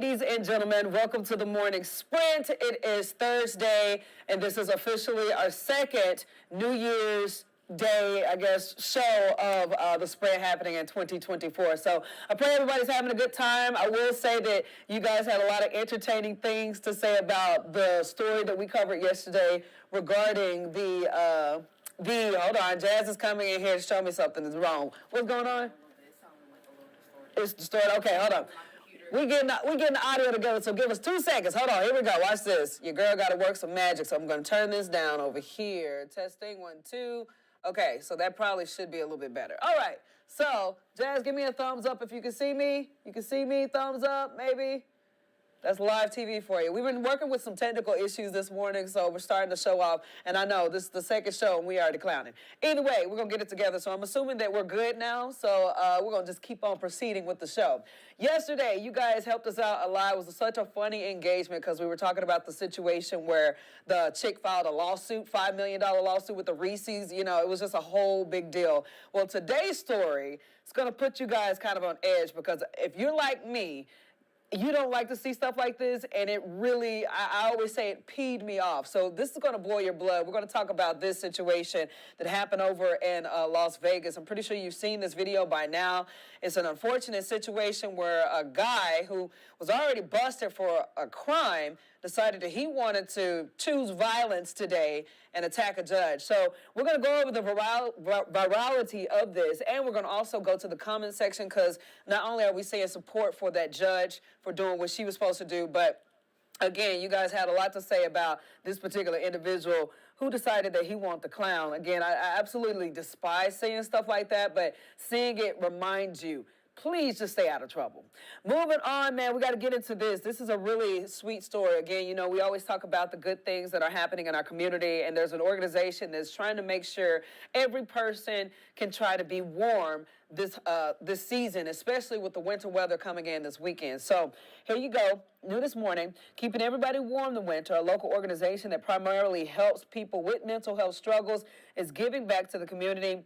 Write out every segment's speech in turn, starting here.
Ladies and gentlemen, welcome to the morning sprint. It is Thursday, and this is officially our second New Year's Day, I guess, show of the sprint happening in 2024. So I pray everybody's having a good time. I will say that you guys had a lot of entertaining things to say about the story that we covered yesterday regarding hold on, Jazz is coming in here to show me something is wrong. What's going on? It's distorted. Okay, hold on. We getting the audio together, so give us 2 seconds. Hold on, here we go. Watch this. Your girl got to work some magic, so I'm going to turn this down over here. Testing 1, 2. Okay, so that probably should be a little bit better. All right, so Jazz, give me a thumbs up if you can see me. You can see me, thumbs up, maybe. That's live TV for you. We've been working with some technical issues this morning, so we're starting to show off. And I know this is the second show, and we already clowning. Anyway, we're going to get it together. So I'm assuming that we're good now. So we're going to just keep on proceeding with the show. Yesterday, you guys helped us out a lot. It was such a funny engagement because we were talking about the situation where the chick filed a lawsuit, $5 million lawsuit with the Reese's. You know, it was just a whole big deal. Well, today's story is going to put you guys kind of on edge because if you're like me, you don't like to see stuff like this, and it really, I always say it peed me off. So this is going to boil your blood. We're going to talk about this situation that happened over in Las Vegas. I'm pretty sure you've seen this video by now. It's an unfortunate situation where a guy who was already busted for a crime decided that he wanted to choose violence today and attack a judge. So we're going to go over the virality of this, and we're going to also go to the comment section because not only are we saying support for that judge for doing what she was supposed to do, but again, you guys had a lot to say about this particular individual who decided that he wanted to clown. Again, I absolutely despise seeing stuff like that, but seeing it reminds you, please just stay out of trouble. Moving on, man, we got to get into this. This is a really sweet story. Again, you know, we always talk about the good things that are happening in our community, and there's an organization that's trying to make sure every person can try to be warm this season, especially with the winter weather coming in this weekend. So here you go. New this morning, keeping everybody warm in the winter, a local organization that primarily helps people with mental health struggles is giving back to the community.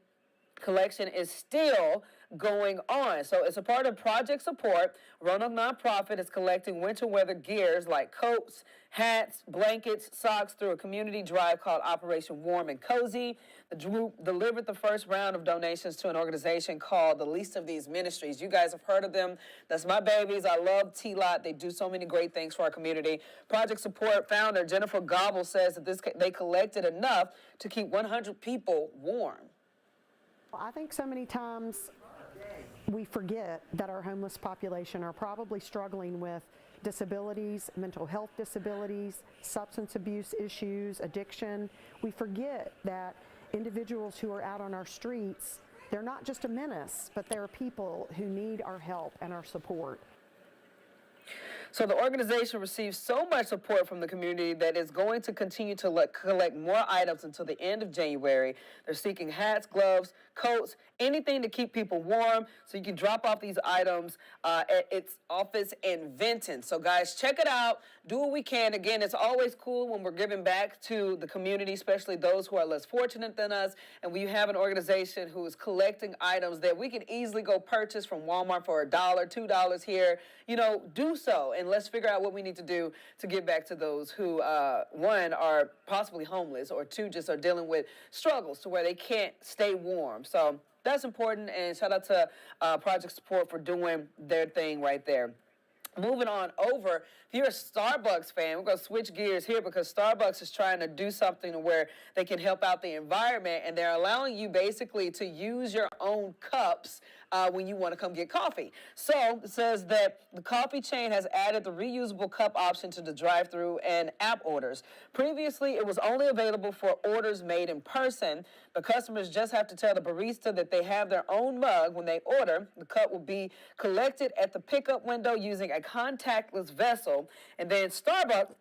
Collection is still going on. So it's a part of Project Support. Roanoke nonprofit is collecting winter weather gears like coats, hats, blankets, socks through a community drive called Operation Warm and Cozy. The group delivered the first round of donations to an organization called the Least of These Ministries. You guys have heard of them. That's my babies. I love T-Lot. They do so many great things for our community. Project Support founder Jennifer Gobble says that they collected enough to keep 100 people warm. I think so many times we forget that our homeless population are probably struggling with disabilities, mental health disabilities, substance abuse issues, addiction. We forget that individuals who are out on our streets, they're not just a menace, but they're people who need our help and our support. So the organization receives so much support from the community that it's going to continue to collect more items until the end of January. They're seeking hats, gloves, coats, anything to keep people warm. So you can drop off these items at its office in Vinton. So guys, check it out. Do what we can. Again, it's always cool when we're giving back to the community, especially those who are less fortunate than us. And we have an organization who is collecting items that we can easily go purchase from Walmart for $1, $2 here. You know, do so. And let's figure out what we need to do to give back to those who, one, are possibly homeless, or two, just are dealing with struggles to where they can't stay warm. So that's important, and shout out to Project Support for doing their thing right there. Moving on over, if you're a Starbucks fan, we're going to switch gears here because Starbucks is trying to do something to where they can help out the environment, and they're allowing you basically to use your own cups when you want to come get coffee. So it says that the coffee chain has added the reusable cup option to the drive-through and app orders. Previously, it was only available for orders made in person, but customers just have to tell the barista that they have their own mug when they order. The cup will be collected at the pickup window using a contactless vessel, and then Starbucks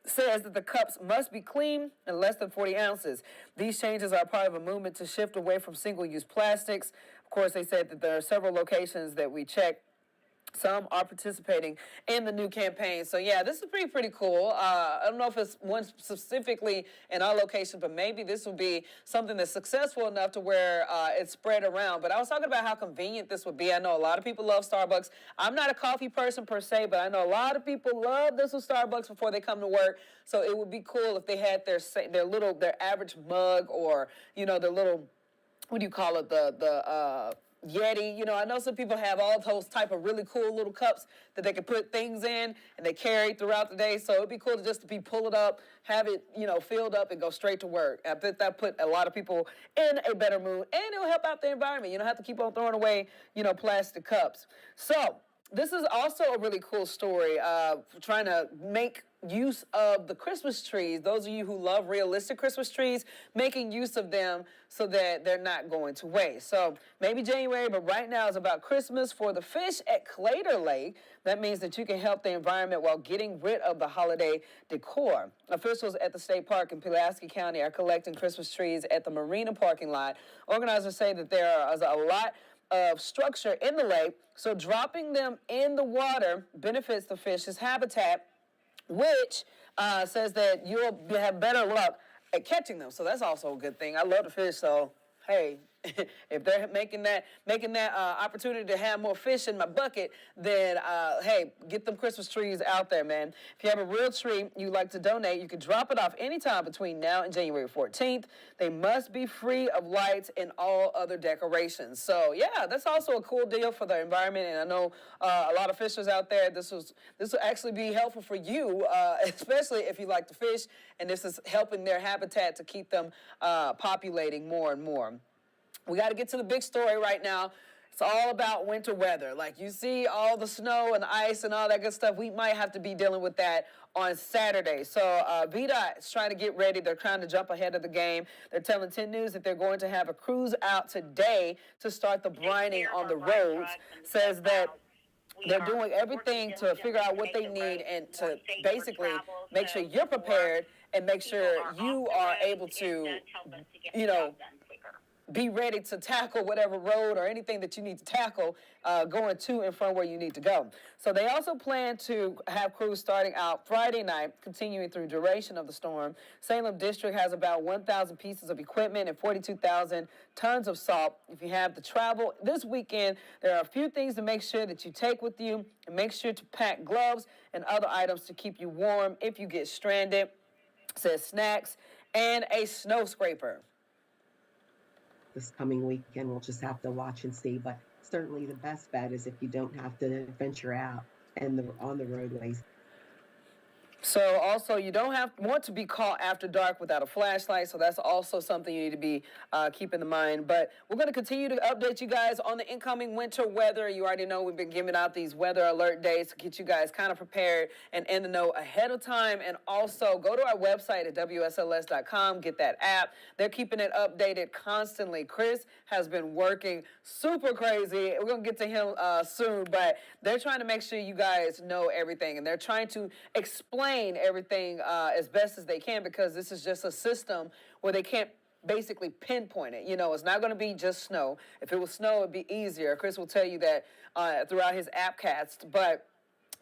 says that the cups must be clean and less than 40 ounces. These changes are part of a movement to shift away from single-use plastics. Of course, they said that there are several locations that we checked Some are participating in the new campaign. So yeah, this is pretty cool. I don't know if it's one specifically in our location, but maybe this will be something that's successful enough to where it's spread around. But I was talking about how convenient this would be. I know a lot of people love Starbucks. I'm not a coffee person per se, but I know a lot of people love this with Starbucks before they come to work. So it would be cool if they had their average mug, or their little, what do you call it, the Yeti. I know some people have all those type of really cool little cups that they can put things in and they carry throughout the day. So it'd be cool to just pull it up, have it, filled up and go straight to work. I bet that put a lot of people in a better mood, and it'll help out the environment. You don't have to keep on throwing away, plastic cups. So this is also a really cool story, trying to make use of the Christmas trees. Those of you who love realistic Christmas trees, making use of them so that they're not going to waste. So maybe January, but right now is about Christmas for the fish at Clater Lake. That means that you can help the environment while getting rid of the holiday decor. Officials at the state park in Pulaski County are collecting Christmas trees at the marina parking lot. Organizers say that there is a lot of structure in the lake, so dropping them in the water benefits the fish's habitat, which says that you'll have better luck at catching them. So that's also a good thing. I love the fish, so hey, if they're making that opportunity to have more fish in my bucket, then hey, get them Christmas trees out there, man. If you have a real tree you'd like to donate, you can drop it off anytime between now and January 14th. They must be free of lights and all other decorations. So yeah, that's also a cool deal for the environment, and I know a lot of fishers out there. This will actually be helpful for you, especially if you like to fish, and this is helping their habitat to keep them populating more and more. We got to get to the big story right now. It's all about winter weather. Like, you see all the snow and ice and all that good stuff. We might have to be dealing with that on Saturday. So VDOT is trying to get ready. They're trying to jump ahead of the game. They're telling 10 News that they're going to have a crews out today to start the brining on the roads. Says that they're doing everything to figure out what they need and to basically make sure you're prepared and make sure you are able to, be ready to tackle whatever road or anything that you need to tackle going to and from where you need to go. So they also plan to have crews starting out Friday night, continuing through duration of the storm. Salem District has about 1,000 pieces of equipment and 42,000 tons of salt. If you have to travel this weekend, there are a few things to make sure that you take with you, and make sure to pack gloves and other items to keep you warm if you get stranded. It says snacks and a snow scraper. This coming weekend, we'll just have to watch and see. But certainly the best bet is if you don't have to venture out and on the roadways. So also, you don't want to be caught after dark without a flashlight. So that's also something you need to be keeping in mind. But we're going to continue to update you guys on the incoming winter weather. You already know we've been giving out these weather alert days to get you guys kind of prepared and in the know ahead of time. And also go to our website at WSLS.com, get that app. They're keeping it updated constantly. Chris has been working super crazy. We're going to get to him soon, but they're trying to make sure you guys know everything, and they're trying to explain everything as best as they can, because this is just a system where they can't basically pinpoint it. It's not going to be just snow. If it was snow, it'd be easier. Chris will tell you that throughout his appcast, but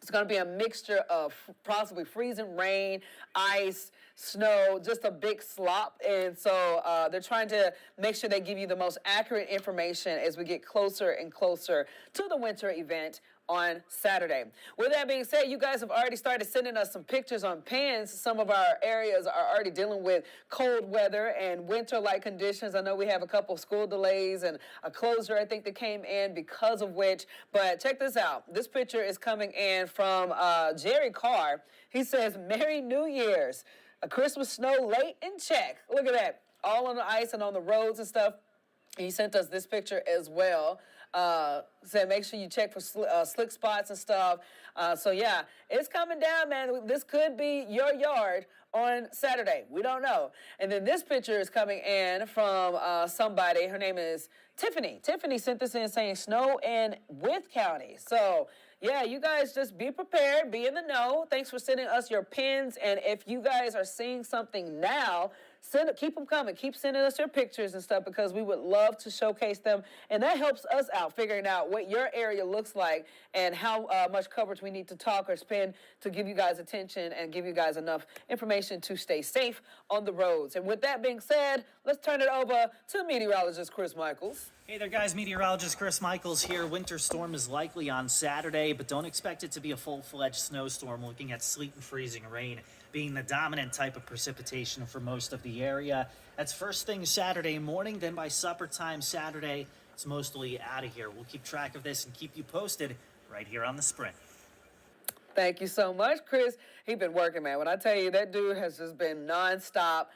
it's going to be a mixture of possibly freezing rain, ice, snow, just a big slop. And so they're trying to make sure they give you the most accurate information as we get closer and closer to the winter event on Saturday. With that being said, you guys have already started sending us some pictures on pins. Some of our areas are already dealing with cold weather and winter-like conditions. I know we have a couple school delays and a closure, I think, that came in because of which. But check this out. This picture is coming in from Jerry Carr. He says, "Merry New Year's. A Christmas snow late in check." Look at that. All on the ice and on the roads and stuff. He sent us this picture as well. Said make sure you check for slick spots and stuff. So yeah, it's coming down, man. This could be your yard on Saturday. We don't know. And then this picture is coming in from somebody. Her name is Tiffany. Tiffany sent this in saying snow in Wythe County. So yeah, you guys just be prepared, be in the know. Thanks for sending us your pins. And if you guys are seeing something now, keep them coming. Keep sending us your pictures and stuff because we would love to showcase them. And that helps us out figuring out what your area looks like and how much coverage we need to talk or spend to give you guys attention and give you guys enough information to stay safe on the roads. And with that being said, let's turn it over to meteorologist Chris Michaels. Hey there, guys. Meteorologist Chris Michaels here. Winter storm is likely on Saturday, but don't expect it to be a full-fledged snowstorm. Looking at sleet and freezing rain being the dominant type of precipitation for most of the area. That's first thing Saturday morning. Then by supper time Saturday, it's mostly out of here. We'll keep track of this and keep you posted right here on The Sprint. Thank you so much, Chris. He's been working, man. When I tell you, that dude has just been nonstop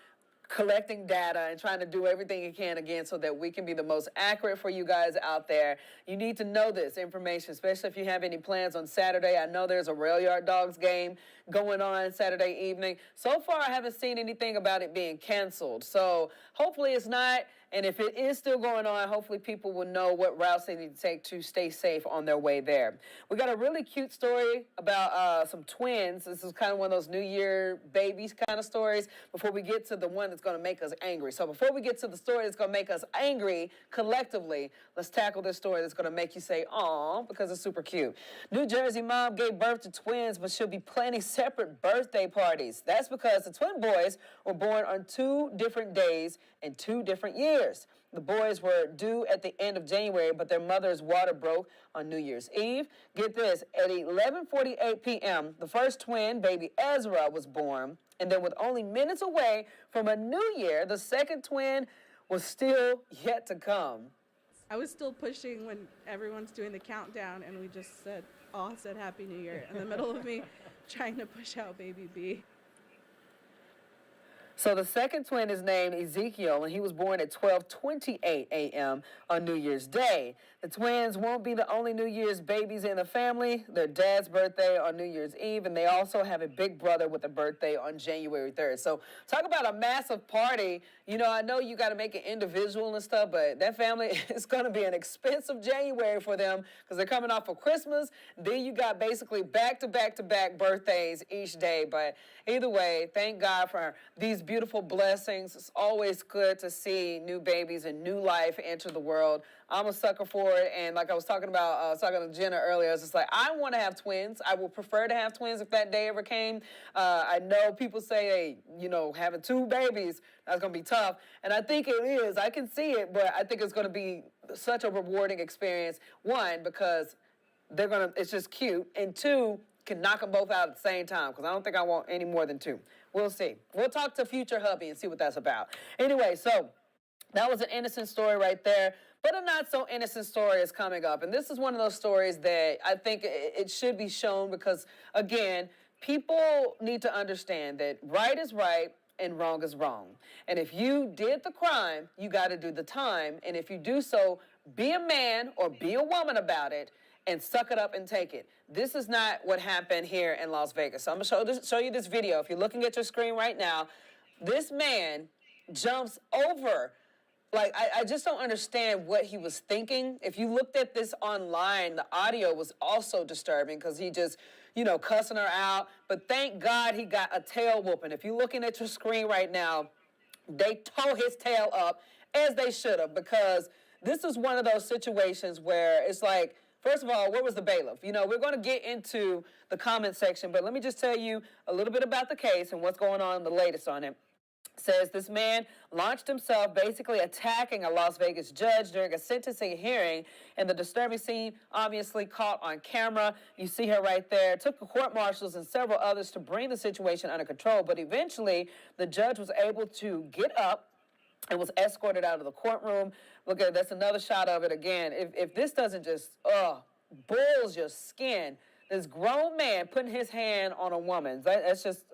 collecting data and trying to do everything he can again so that we can be the most accurate for you guys out there. You need to know this information, especially if you have any plans on Saturday. I know there's a Rail Yard Dogs game going on Saturday evening. So far, I haven't seen anything about it being canceled. So hopefully it's not. And if it is still going on, hopefully people will know what routes they need to take to stay safe on their way there. We got a really cute story about some twins. This is kind of one of those New Year babies kind of stories before we get to the one that's going to make us angry. So before we get to the story that's going to make us angry collectively, let's tackle this story that's going to make you say, "Aw," because it's super cute. New Jersey mom gave birth to twins, but she'll be planning separate birthday parties. That's because the twin boys were born on 2 different days in 2 different years. The boys were due at the end of January, but their mother's water broke on New Year's Eve. Get this, at 11:48 p.m., the first twin, baby Ezra, was born. And then with only minutes away from a new year, the second twin was still yet to come. I was still pushing when everyone's doing the countdown, and we just all said Happy New Year in the middle of me trying to push out baby B. So the second twin is named Ezekiel, and he was born at 12:28 a.m. on New Year's Day. The twins won't be the only New Year's babies in the family. Their dad's birthday on New Year's Eve, and they also have a big brother with a birthday on January 3rd. So talk about a massive party. You know, I know you got to make it individual and stuff, but that family is going to be an expensive January for them because they're coming off of Christmas. Then you got basically back-to-back-to-back birthdays each day. But either way, thank God for these beautiful blessings. It's always good to see new babies and new life enter the world. I'm a sucker for it, and like I was talking about, talking to Jenna earlier, it's just like, I want to have twins. I would prefer to have twins if that day ever came. I know people say, hey, you know, having 2 babies, that's going to be tough, and I think it is. I can see it, but I think it's going to be such a rewarding experience. 1, because it's just cute, and 2, can knock them both out at the same time, because I don't think I want any more than 2. We'll see. We'll talk to future hubby and see what that's about. Anyway, so that was an innocent story right there, but a not so innocent story is coming up. And this is one of those stories that I think it should be shown because, again, people need to understand that right is right and wrong is wrong. And if you did the crime, you got to do the time. And if you do so, be a man or be a woman about it and suck it up and take it. This is not what happened here in Las Vegas. So I'm going to show you this video. If you're looking at your screen right now, this man jumps over. Like, I just don't understand what he was thinking. If you looked at this online, the audio was also disturbing because he just, you know, cussing her out. But thank God he got a tail whooping. If you're looking at your screen right now, they tore his tail up as they should have, because this is one of those situations where it's like, first of all, where was the bailiff? You know, we're going to get into the comment section, but let me just tell you a little bit about the case and what's going on, the latest on it. Says this man launched himself basically attacking a Las Vegas judge during a sentencing hearing, and the disturbing scene obviously caught on camera. You see her right there. It took the court marshals and several others to bring the situation under control, but eventually the judge was able to get up and was escorted out of the courtroom. Look at, that's another shot of it again. If this doesn't just, boils your skin, this grown man putting his hand on a woman, that's just,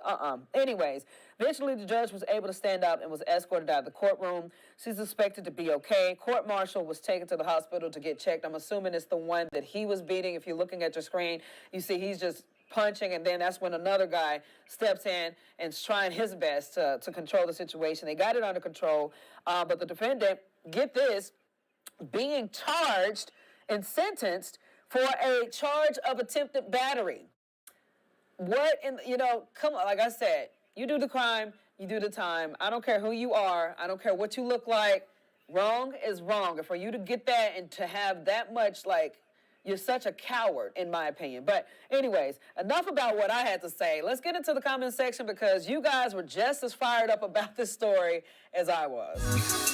Anyways, eventually the judge was able to stand up and was escorted out of the courtroom. She's expected to be okay. Court marshal was taken to the hospital to get checked. I'm assuming it's the one that he was beating. If you're looking at your screen, you see he's just punching, and then that's when another guy steps in and is trying his best to control the situation. They got it under control, but the defendant, get this, being charged and sentenced for a charge of attempted battery. What in, come on, like I said, you do the crime, you do the time. I don't care who you are. I don't care what you look like. Wrong is wrong. And for you to get that and to have that much, like, you're such a coward, in my opinion. But anyways, enough about what I had to say. Let's get into the comment section because you guys were just as fired up about this story as I was.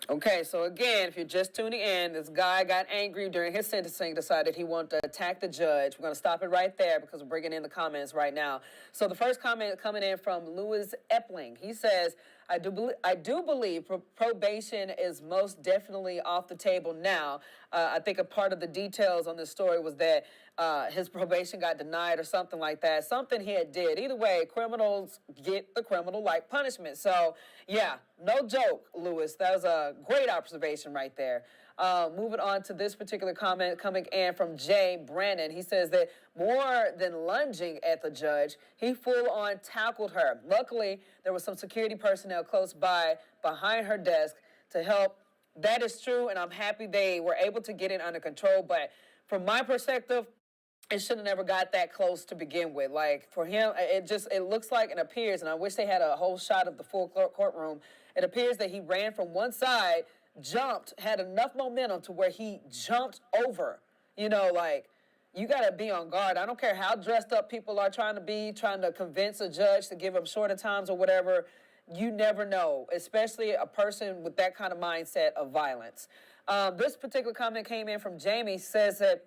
Okay, so again, if you're just tuning in, this guy got angry during his sentencing, decided he wanted to attack the judge. We're going to stop it right there because we're bringing in the comments right now. So the first comment coming in from Louis Epling. He says, I do believe probation is most definitely off the table now. I think a part of the details on this story was that his probation got denied or something like that. Something he had did. Either way, criminals get the criminal-like punishment. So, yeah, no joke, Louis. That was a great observation right there. Moving on to this particular comment coming in from Jay Brandon. He says that more than lunging at the judge, he full-on tackled her. Luckily, there was some security personnel close by behind her desk to help. That is true, and I'm happy they were able to get it under control. But from my perspective, it should have never got that close to begin with. Like, for him, it looks like and appears, and I wish they had a whole shot of the full courtroom. It appears that he ran from one side, jumped, had enough momentum to where he jumped over. You know, like, you got to be on guard. I don't care how dressed up people are trying to convince a judge to give them shorter times or whatever. You never know, especially a person with that kind of mindset of violence. This particular comment came in from Jamie, says that,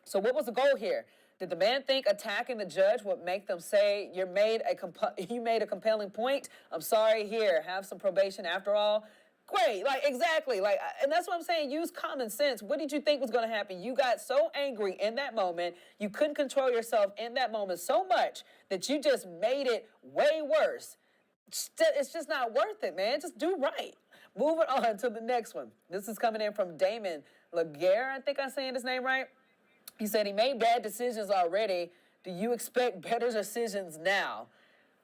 so what was the goal here? Did the man think attacking the judge would make them say, you made a compelling point? I'm sorry, here, have some probation after all. Great, like, exactly, like, and that's what I'm saying, use common sense. What did you think was going to happen? You got so angry in that moment, you couldn't control yourself in that moment so much that you just made it way worse. It's just not worth it, man. Just do right. Moving on to the next one. This is coming in from Damon Laguerre, I think I'm saying his name right. He said he made bad decisions already. Do you expect better decisions now?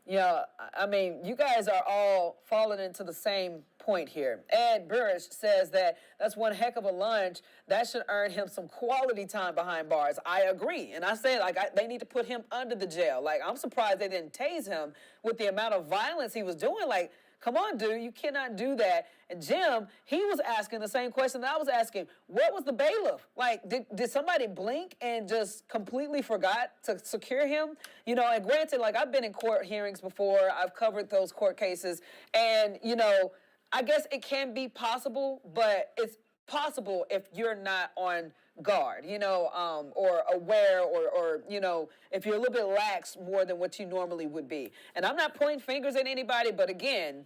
You know, I mean, you guys are all falling into the same point here. Ed Burrish says that that's one heck of a lunge. That should earn him some quality time behind bars. I agree. And I say, like, they need to put him under the jail. Like, I'm surprised they didn't tase him with the amount of violence he was doing. Like, come on, dude, you cannot do that. And Jim, he was asking the same question that I was asking. What was the bailiff? Like, did somebody blink and just completely forgot to secure him? You know, and granted, like, I've been in court hearings before. I've covered those court cases. And, you know, I guess it can be possible, but it's possible if you're not on guard, you know, or aware, or, you know, if you're a little bit lax more than what you normally would be. And I'm not pointing fingers at anybody, but again,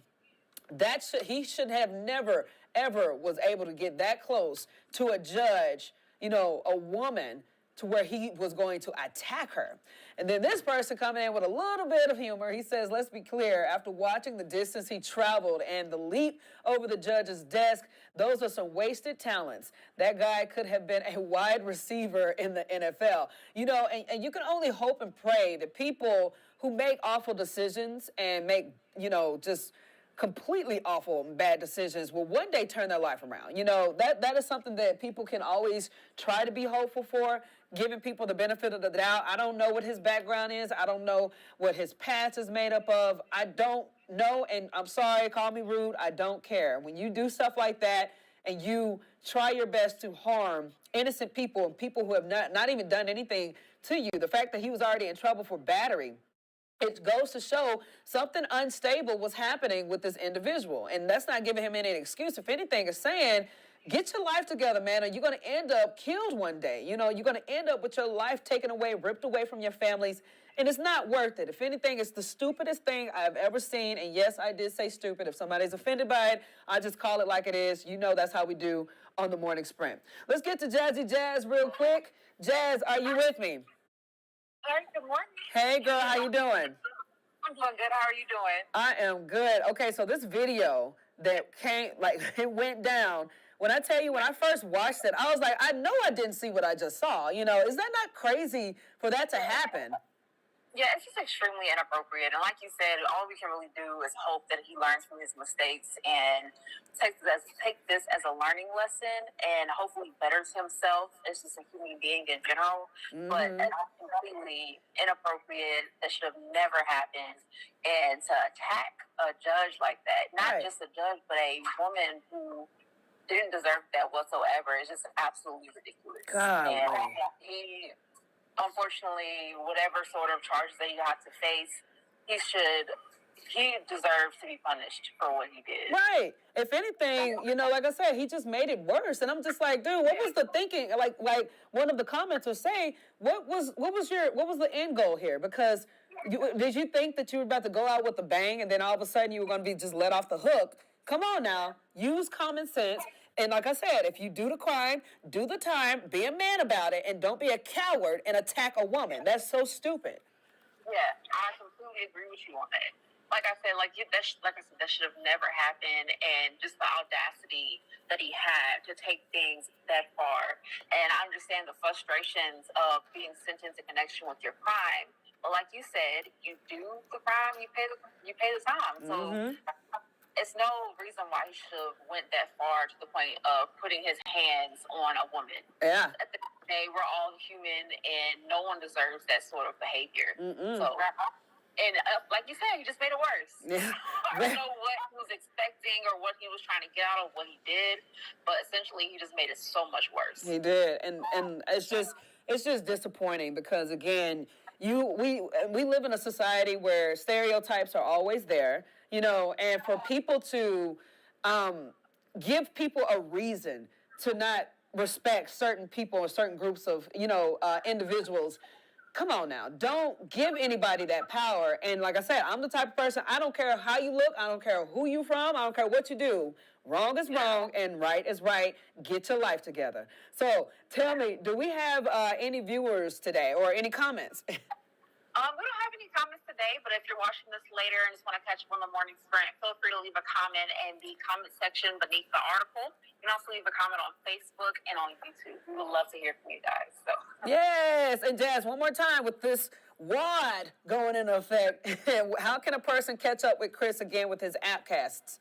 he should have never, ever was able to get that close to a judge, you know, a woman, to where he was going to attack her. And then this person coming in with a little bit of humor, he says, let's be clear, after watching the distance he traveled and the leap over the judge's desk, those are some wasted talents. That guy could have been a wide receiver in the NFL. You know, and you can only hope and pray that people who make awful decisions and make, you know, just completely awful and bad decisions will one day turn their life around. You know, that is something that people can always try to be hopeful for, giving people the benefit of the doubt. I don't know what his background is. I don't know what his past is made up of. I don't know, and I'm sorry, call me rude. I don't care. When you do stuff like that and you try your best to harm innocent people and people who have not even done anything to you, the fact that he was already in trouble for battery, it goes to show something unstable was happening with this individual. And that's not giving him any excuse. If anything, it's saying, get your life together, man, or you're going to end up killed one day. You know, you're going to end up with your life taken away, ripped away from your families, and it's not worth it. If anything, it's the stupidest thing I've ever seen. And yes, I did say stupid. If somebody's offended by it, I just call it like it is. You know that's how we do on the Morning Sprint. Let's get to Jazzy Jazz real quick. Jazz, are you with me? Hey, good morning. Hey, girl, how you doing? I'm doing good. How are you doing? I am good. Okay, so this video that came, like, it went down. When I tell you, when I first watched it, I was like, I know I didn't see what I just saw. You know, is that not crazy for that to happen? Yeah, it's just extremely inappropriate. And like you said, all we can really do is hope that he learns from his mistakes and take this as a learning lesson and hopefully betters himself as just a human being in general. But it's completely inappropriate. That should have never happened. And to attack a judge like that, not just a judge, but a woman who didn't deserve that whatsoever, is just absolutely ridiculous. God, and he, unfortunately, whatever sort of charges that he had to face, he deserves to be punished for what he did. Right. If anything, like I said, he just made it worse. And I'm just like, dude, what was the thinking? Like one of the commenters say, what was the end goal here? Because did you think that you were about to go out with a bang and then all of a sudden you were going to be just let off the hook? Come on now, use common sense. And like I said, if you do the crime, do the time, be a man about it, and don't be a coward and attack a woman. That's so stupid. Yeah, I completely agree with you on that. Like I said, that should have never happened, and just the audacity that he had to take things that far. And I understand the frustrations of being sentenced in connection with your crime. But like you said, you do the crime, you pay the time. So it's no reason why he should have went that far to the point of putting his hands on a woman. Yeah. At the end of the day, we're all human, and no one deserves that sort of behavior. So, and like you said, he just made it worse. Yeah. I don't know what he was expecting or what he was trying to get out of what he did, but essentially he just made it so much worse. He did, and it's just disappointing because again, we live in a society where stereotypes are always there, and for people to give people a reason to not respect certain people or certain groups of individuals. Come on now, don't give anybody that power. And like I said, I'm the type of person, I don't care how you look, I don't care who you from, I don't care what you do. Wrong is wrong and right is right. Get your life together. So tell me, do we have any viewers today or any comments? We don't have any comments today, but if you're watching this later and just want to catch up on the morning sprint, feel free to leave a comment in the comment section beneath the article. You can also leave a comment on Facebook and on YouTube. We would love to hear from you guys. So Yes, and Jazz, one more time with this WAD going into effect. How can a person catch up with Chris again with his appcasts?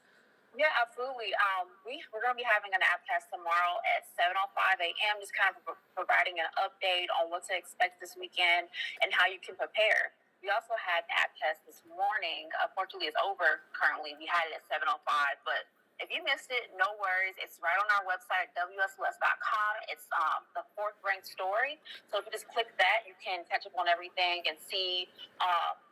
yeah, absolutely. We're going to be having an appcast tomorrow at 7:05 a.m. Just kind of providing an update on what to expect this weekend and how you can prepare. We also had an appcast this morning. Unfortunately, it's over currently. We had it at 7:05, but if you missed it, no worries. It's right on our website, WSLS.com. It's the 4th ranked story. So if you just click that, you can catch up on everything and see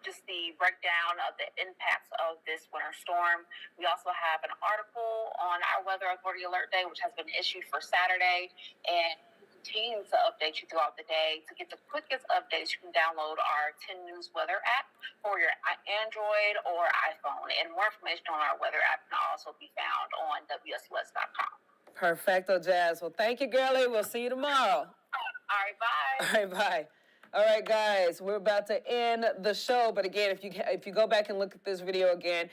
just the breakdown of the impacts of this winter storm. We also have an article on our Weather Authority Alert Day, which has been issued for Saturday. And continue to update you throughout the day. To get the quickest updates, you can download our 10 News Weather app for your Android or iPhone. And more information on our weather app can also be found on WSLS.com. Perfecto, Jazz. Well, thank you, girlie. We'll see you tomorrow. All right, bye. All right, bye. All right, guys, we're about to end the show. But again, if you go back and look at this video again,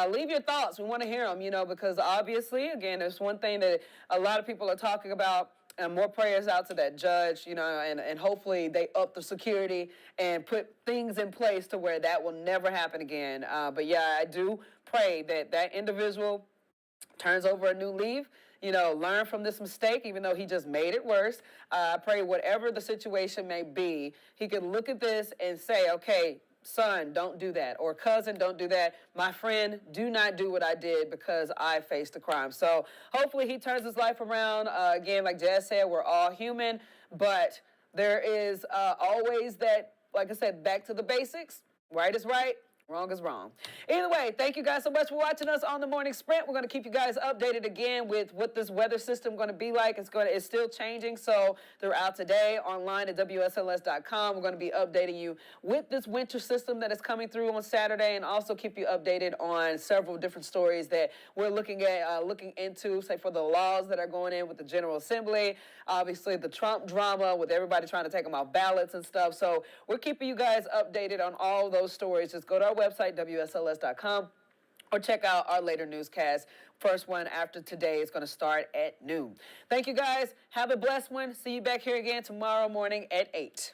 leave your thoughts. We want to hear them, because obviously, again, there's one thing that a lot of people are talking about. And more prayers out to that judge, and hopefully they up the security and put things in place to where that will never happen again. But yeah, I do pray that individual turns over a new leaf, learn from this mistake, even though he just made it worse. I pray whatever the situation may be, he can look at this and say, okay, son, don't do that. Or cousin, don't do that. My friend, do not do what I did because I faced a crime. So hopefully he turns his life around. Again, like Jazz said, we're all human, but there is always that, like I said, back to the basics. Right is right. Wrong is wrong. Either way, thank you guys so much for watching us on the Morning Sprint. We're going to keep you guys updated again with what this weather system going to be like. It's still changing, so throughout today, online at WSLS.com, we're going to be updating you with this winter system that is coming through on Saturday, and also keep you updated on several different stories that we're looking into, say for the laws that are going in with the General Assembly, obviously the Trump drama with everybody trying to take them off ballots and stuff. So we're keeping you guys updated on all those stories. Just go to our website, WSLS.com, or check out our later newscast. First one after today is going to start at noon. Thank you, guys. Have a blessed one. See you back here again tomorrow morning at 8.